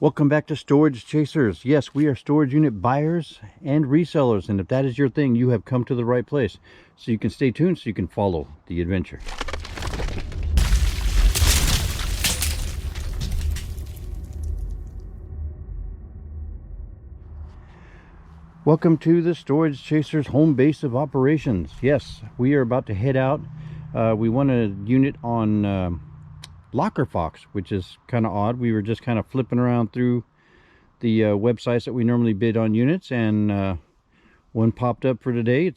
Welcome back to Storage Chasers. Yes, we are storage unit buyers and resellers, and if that is your thing, you have come to the right place. So you can stay tuned so you can follow the adventure. Welcome to the Storage Chasers home base of operations. Yes, we are about to head out. We want a unit on Lockerfox, which is kind of odd. We were just kind of flipping around through the websites that we normally bid on units, and one popped up for today.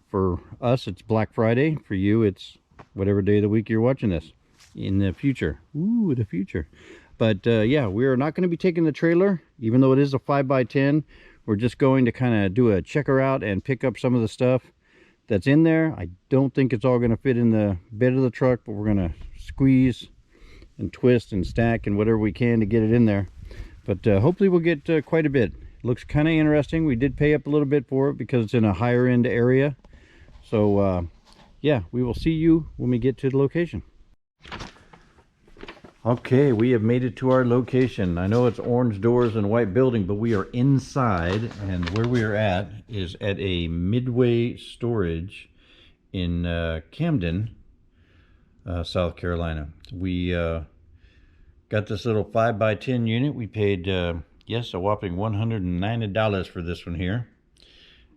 For us, it's Black Friday. For you, it's whatever day of the week you're watching this in the future. Ooh, the future. But yeah, we are not going to be taking the trailer, even though it is a 5x10. We're just going to kind of do a checker out and pick up some of the stuff that's in there. I don't think it's all going to fit in the bed of the truck, but we're going to squeeze and twist and stack and whatever we can to get it in there. But hopefully we'll get quite a bit. It looks kind of interesting. We did pay up a little bit for it because it's in a higher end area. So yeah, we will see you when we get to the location. Okay, we have made it to our location. I know it's orange doors and white building, but we are inside, and where we are at is at a Midway Storage in Camden, South Carolina. We got this little 5x10 unit. We paid, yes, a whopping $190 for this one here.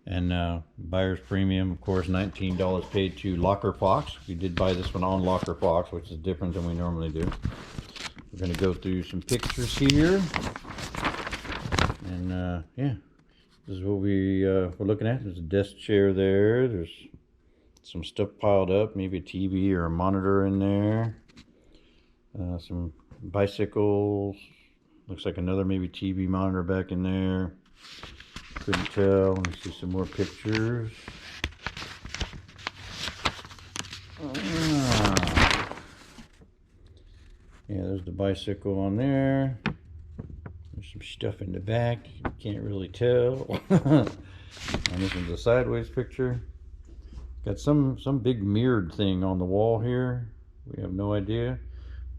And buyer's premium, of course, $19 paid to Lockerfox. We did buy this one on Lockerfox, which is different than we normally do. We're going to go through some pictures here. And yeah, this is what we're looking at. There's a desk chair there. There's some stuff piled up, maybe a TV or a monitor in there. Some bicycles. Looks like another maybe TV monitor back in there. Couldn't tell. Let me see some more pictures. Yeah, there's the bicycle on there. There's some stuff in the back. Can't really tell. And this one's a sideways picture. Got some big mirrored thing on the wall here. We have no idea.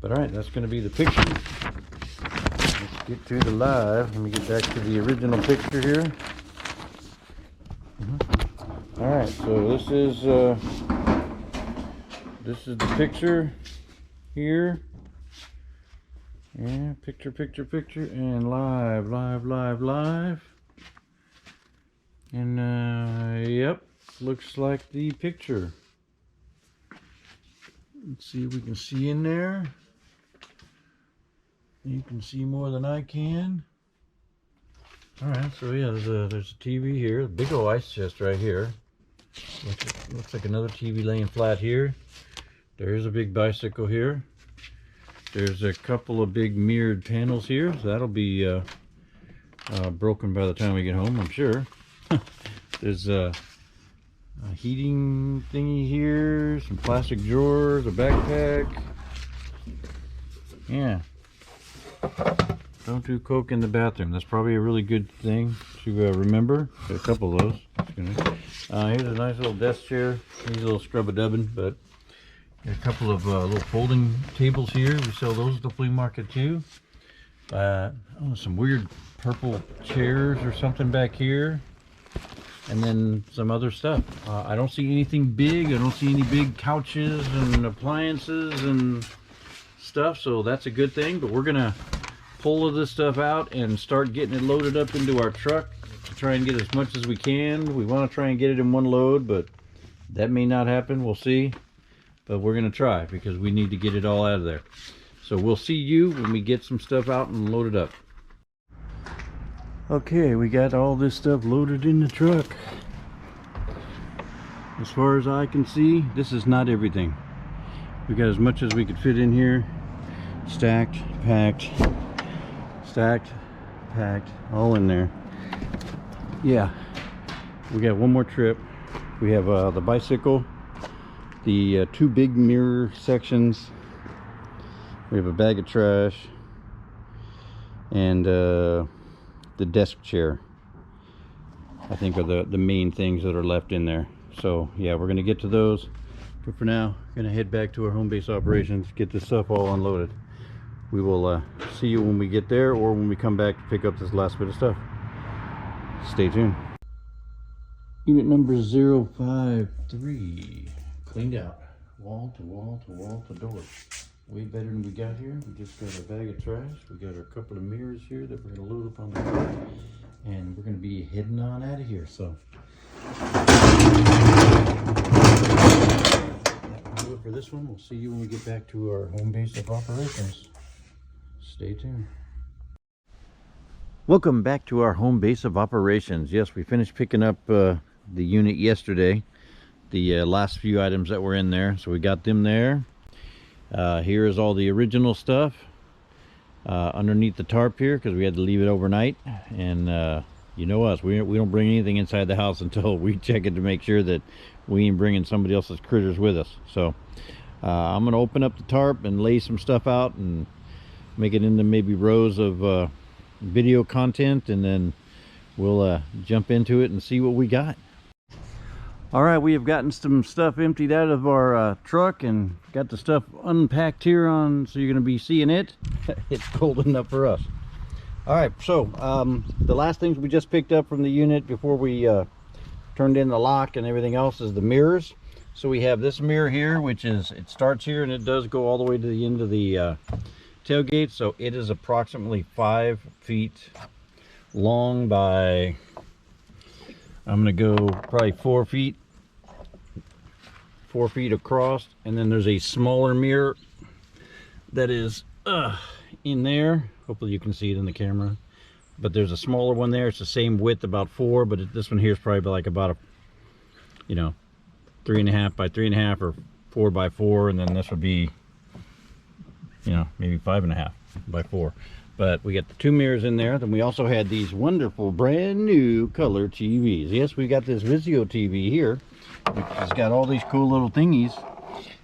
But alright, that's going to be the picture. Let's get to the live. Let me get back to the original picture here. Alright, so this is the picture here. Yeah, picture, and live. And yep, looks like the picture. Let's see if we can see in there. You can see more than I can. Alright, so yeah, there's a TV here, a big old ice chest right here. Looks like another TV laying flat here. There's a big bicycle here. There's a couple of big mirrored panels here, so that'll be broken by the time we get home, I'm sure. There's a heating thingy here, some plastic drawers, a backpack. Yeah. Don't do coke in the bathroom. That's probably a really good thing to remember. Got a couple of those. Here's a nice little desk chair. Needs a little scrub-a-dubbing, but got a couple of little folding tables here. We sell those at the flea market too. Some weird purple chairs or something back here. And then some other stuff. I don't see anything big. I don't see any big couches and appliances and stuff, so that's a good thing. But we're gonna pull this stuff out and start getting it loaded up into our truck to try and get as much as we can. We want to try and get it in one load, but that may not happen. We'll see. But we're gonna try because we need to get it all out of there. So we'll see you when we get some stuff out and load it up. Okay, we got all this stuff loaded in the truck. As far as I can see, this is not everything. We got as much as we could fit in here. Stacked, packed, all in there. Yeah, we got one more trip. We have the bicycle, the two big mirror sections. We have a bag of trash, and the desk chair, I think, are the main things that are left in there. So yeah, we're gonna get to those, but for now, gonna head back to our home base operations, get this stuff all unloaded. we will see you when we get there, or when we come back to pick up this last bit of stuff. Stay tuned. Unit number 053, cleaned out, wall to wall to wall to door. Way better than we got here. We just got a bag of trash. We got our couple of mirrors here that we're going to load up on the car, and we're going to be heading on out of here. So that'll do it for this one. We'll see you when we get back to our home base of operations. Stay tuned. Welcome back to our home base of operations. Yes, we finished picking up the unit yesterday, the last few items that were in there, so we got them there. Here is all the original stuff underneath the tarp here, because we had to leave it overnight. And you know us, we don't bring anything inside the house until we check it to make sure that we ain't bringing somebody else's critters with us. So I'm gonna open up the tarp and lay some stuff out and make it into maybe rows of video content, and then we'll jump into it and see what we got. All right, we have gotten some stuff emptied out of our truck and got the stuff unpacked here on, so you're going to be seeing it. It's cold enough for us. All right, so the last things we just picked up from the unit before we turned in the lock and everything else is the mirrors. So we have this mirror here, which is, it starts here and it does go all the way to the end of the tailgate. So it is approximately 5 feet long by, I'm going to go probably 4 feet. 4 feet across, and then there's a smaller mirror that is in there. Hopefully you can see it in the camera, but there's a smaller one there. It's the same width, about 4, but this one here is probably like about a, you know, 3.5 by 3.5 or 4 by 4, and then this would be, you know, maybe 5.5 by 4. But we got the 2 mirrors in there. Then we also had these wonderful brand new color TVs. Yes, we got this Vizio TV here, which has got all these cool little thingies,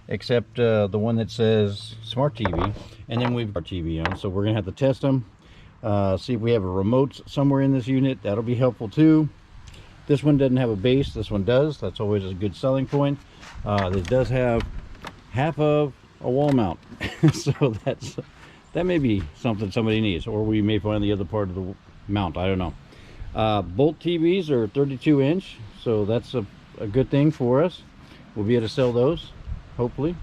except the one that says Smart TV, and then we've got our TV on. So we're gonna have to test them, see if we have a remote somewhere in this unit. That'll be helpful too. This one doesn't have a base, this one does. That's always a good selling point. This does have half of a wall mount, so that may be something somebody needs, or we may find the other part of the mount, I don't know. Bolt TVs are 32 inch, so that's a good thing for us. We'll be able to sell those, hopefully.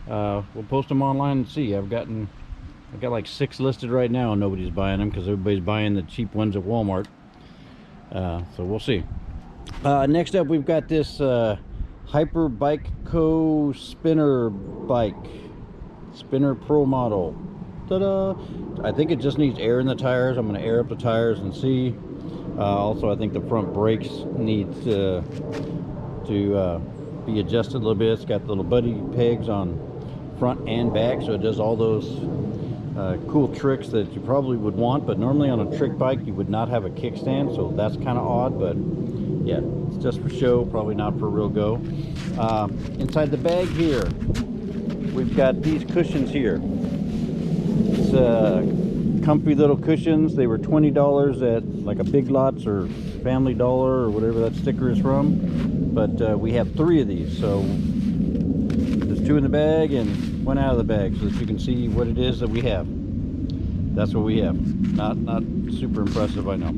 We'll post them online and see. I've got like 6 listed right now, and nobody's buying them because everybody's buying the cheap ones at Walmart. So we'll see. Next up, we've got this Hyper Bike Co spinner bike, spinner pro model. Ta-da! I think it just needs air in the tires. I'm going to air up the tires and see. Also, I think the front brakes need to be adjusted a little bit. It's got little buddy pegs on front and back, so it does all those cool tricks that you probably would want, but normally on a trick bike you would not have a kickstand, so that's kind of odd. But yeah, it's just for show, probably not for real go. Inside the bag here, we've got these cushions here. It's comfy little cushions. They were $20 at like a Big Lots or Family Dollar or whatever that sticker is from, but we have 3 of these, so there's 2 in the bag and 1 out of the bag, so that you can see what it is that we have. That's what we have. Not super impressive, I know.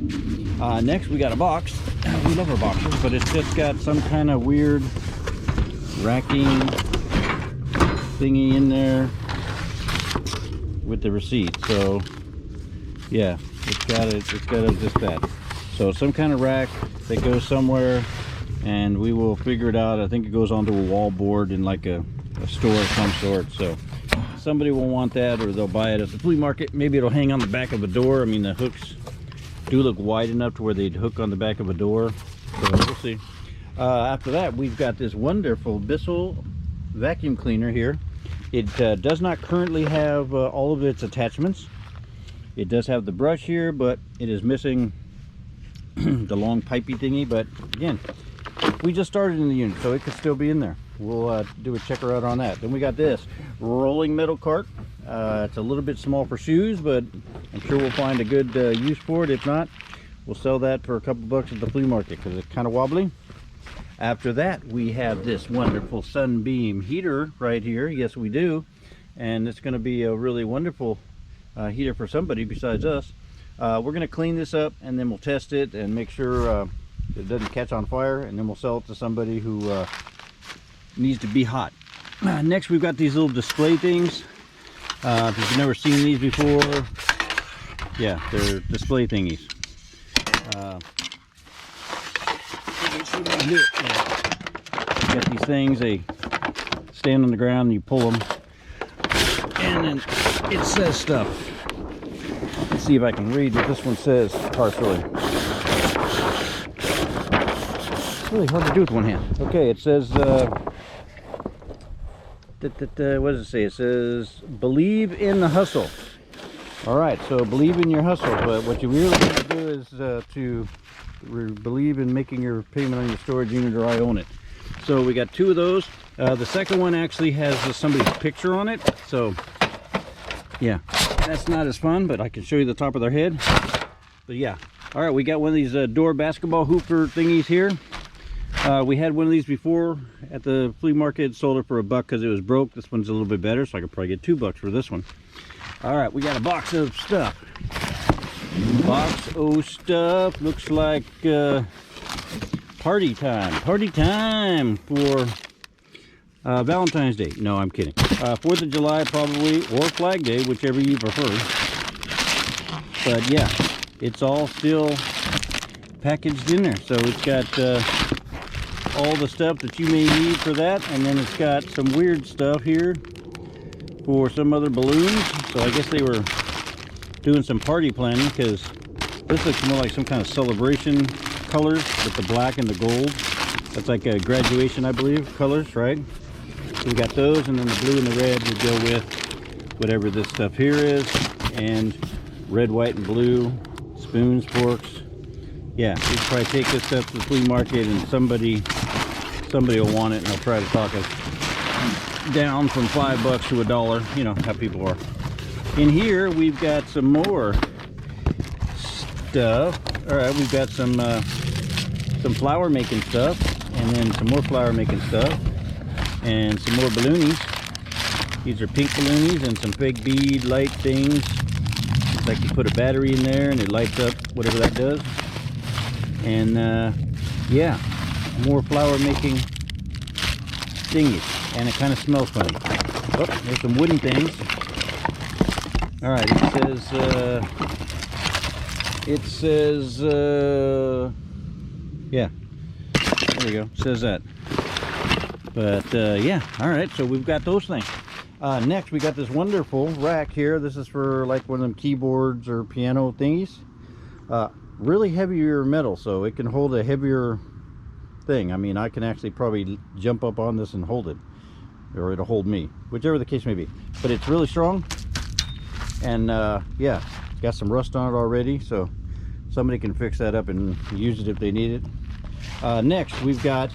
Next we got a box. We love our boxes, but it's just got some kind of weird racking thingy in there with the receipt. So yeah, it's got just that. So some kind of rack that goes somewhere, and we will figure it out. I think it goes onto a wall board in like a store of some sort. So somebody will want that, or they'll buy it at the flea market. Maybe it'll hang on the back of a door. I mean, the hooks do look wide enough to where they'd hook on the back of a door. So we'll see. After that, we've got this wonderful Bissell vacuum cleaner here. It does not currently have all of its attachments. It does have the brush here, but it is missing the long pipey thingy. But again, we just started in the unit, so it could still be in there. We'll do a checker out on that. Then we got this rolling metal cart. It's a little bit small for shoes, but I'm sure we'll find a good use for it. If not, we'll sell that for a couple bucks at the flea market because it's kind of wobbly. After that, we have this wonderful Sunbeam heater right here. Yes, we do. And it's going to be a really wonderful heater for somebody besides us. We're going to clean this up and then we'll test it and make sure it doesn't catch on fire, and then we'll sell it to somebody who needs to be hot. Next, we've got these little display things. If you've never seen these before, yeah, they're display thingies. You got these things, they stand on the ground and you pull them, and then it says stuff. Let's see if I can read what this one says partially. It's really hard to do with one hand. Okay, it says, what does it say? It says, believe in the hustle. All right, so believe in your hustle, but what you really want to do is to believe in making your payment on your storage unit, or I own it. So we got 2 of those. The second one actually has somebody's picture on it, so yeah, that's not as fun, but I can show you the top of their head. But yeah, all right, we got one of these door basketball hooper thingies here. We had one of these before at the flea market, sold it for $1 because it was broke. This one's a little bit better, so I could probably get $2 for this one. All right, we got a box of stuff. Box of stuff. Looks like party time for Valentine's Day. No, I'm kidding. 4th of July probably, or Flag Day, whichever you prefer. But yeah, it's all still packaged in there. So it's got all the stuff that you may need for that, and then it's got some weird stuff here for some other balloons. So I guess they were doing some party planning, because this looks more like some kind of celebration colors with the black and the gold. That's like a graduation, I believe, colors, right? So we got those, and then the blue and the red would go with whatever this stuff here is, and red, white, and blue, spoons, forks. Yeah, we could probably take this stuff to the flea market, and somebody will want it, and they'll try to talk us down from $5 to $1. You know how people are. In here we've got some more stuff. All right, we've got some flower making stuff, and then some more flower making stuff, and some more balloonies. These are pink balloonies and some fake bead light things. It's like you put a battery in there and it lights up whatever that does. And yeah, more flower making thingies, and it kind of smells funny. Oh, there's some wooden things. All right, it says yeah, there we go, it says that. But yeah, all right, so we've got those things. Next, we got this wonderful rack here. This is for like one of them keyboards or piano thingies. Really heavier metal, so it can hold a heavier thing. I mean, I can actually probably jump up on this and hold it, or it'll hold me, whichever the case may be. But it's really strong, and yeah, it's got some rust on it already, so somebody can fix that up and use it if they need it. Next, we've got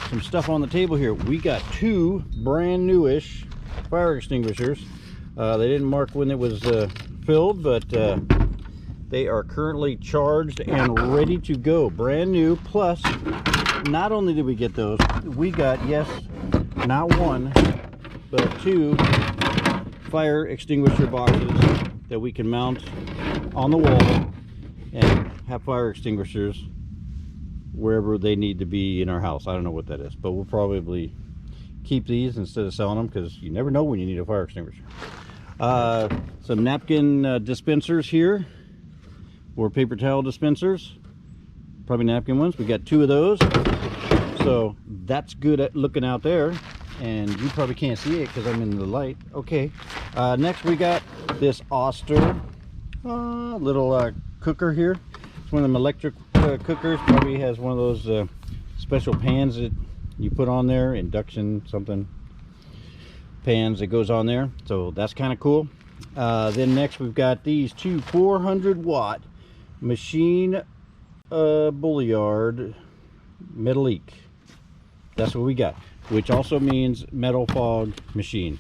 some stuff on the table here. We got 2 brand newish fire extinguishers. They didn't mark when it was filled, but they are currently charged and ready to go, brand new. Plus, not only did we get those, we got, yes, not 1 but 2 fire extinguisher boxes that we can mount on the wall and have fire extinguishers wherever they need to be in our house. I don't know what that is, but we'll probably keep these instead of selling them, because you never know when you need a fire extinguisher. Some napkin dispensers here, or paper towel dispensers, probably napkin ones. We got 2 of those, so that's good at looking out there, and you probably can't see it because I'm in the light. Okay, next we got this Oster little cooker here. It's one of them electric cookers. Probably has one of those special pans that you put on there, induction something pans that goes on there, so that's kind of cool. Then next we've got these 2 400-watt machine Bulliard Metalique. That's what we got, which also means metal fog machine.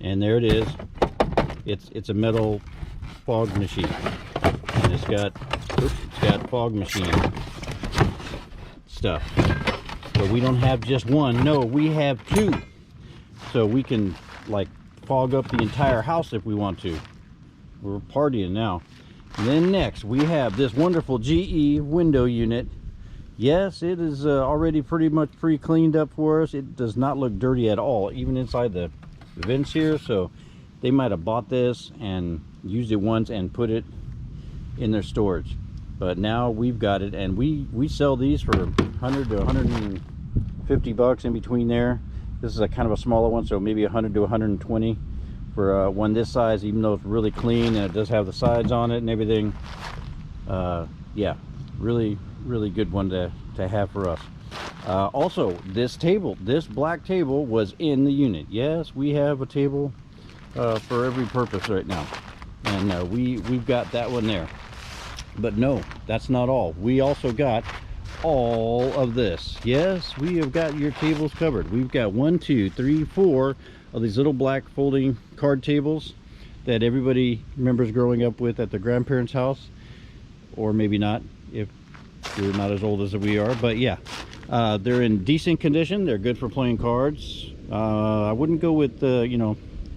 And there it is. It's a metal fog machine, and it's got fog machine stuff. But we don't have just 1. No, we have 2. So we can like fog up the entire house if we want to. we're partying now. And then next we have this wonderful GE window unit. Yes, it is already pretty much pre-cleaned up for us. It does not look dirty at all, even inside the vents here. So they might have bought this and used it once and put it in their storage. But now we've got it, and we sell these for 100 to 150 bucks in between there. This is a kind of a smaller one, so maybe 100 to 120 for one this size, even though it's really clean and it does have the sides on it and everything. Yeah, really good one to have for us. Also, this table, this black table, was in the unit. Yes, we have a table for every purpose right now, and we've got that one there. But no, that's not all. We also got all of this. Yes, we have got your tables covered. We've got 1, 2, 3, 4 of these little black folding card tables that everybody remembers growing up with at their grandparents' house, or maybe not if you're not as old as we are. But yeah, they're in decent condition. They're good for playing cards. I wouldn't go with you know,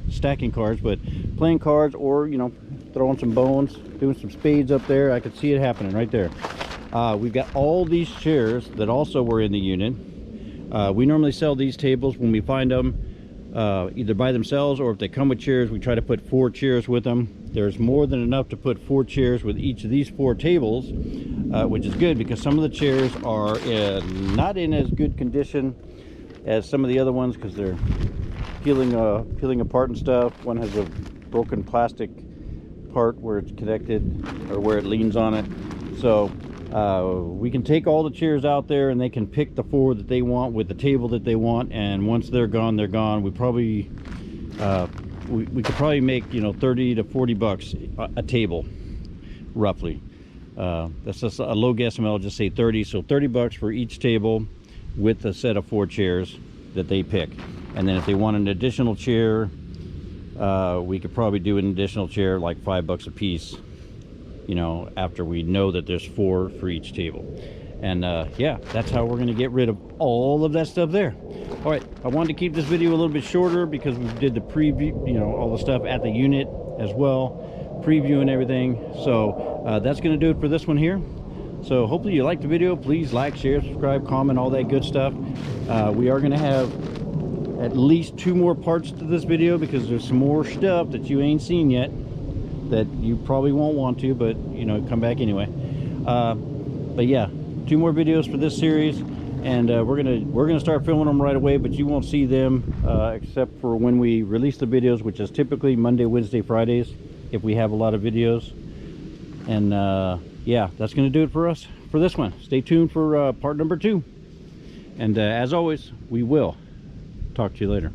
stacking cards, but playing cards, or you know, throwing some bones, doing some spades up there. I could see it happening right there. We've got all these chairs that also were in the unit. We normally sell these tables when we find them, either by themselves, or if they come with chairs, we try to put 4 chairs with them. There's more than enough to put 4 chairs with each of these 4 tables, which is good, because some of the chairs are not in as good condition as some of the other ones, because they're peeling apart and stuff. One has a broken plastic part where it's connected, or where it leans on it. So we can take all the chairs out there, and they can pick the 4 that they want with the table that they want, and once they're gone, they're gone. We probably we could probably make, you know, 30 to 40 bucks a table, roughly. That's just a low guesstimate. I'll just say 30. So 30 bucks for each table with a set of 4 chairs that they pick. And then if they want an additional chair, we could probably do an additional chair like 5 bucks a piece, you know, after we know that there's 4 for each table. And yeah, that's how we're going to get rid of all of that stuff there. All right, I wanted to keep this video a little bit shorter because we did the preview, you know, all the stuff at the unit as well, preview and everything. So that's going to do it for this one here. So hopefully you liked the video. Please like, share, subscribe, comment, all that good stuff. We are going to have at least 2 more parts to this video, because there's some more stuff that you ain't seen yet that you probably won't want to, but you know, come back anyway. But yeah, 2 more videos for this series, and we're gonna start filming them right away, but you won't see them except for when we release the videos, which is typically Monday, Wednesday, Fridays, if we have a lot of videos. And yeah, that's gonna do it for us for this one. Stay tuned for part number 2, and as always, we will talk to you later.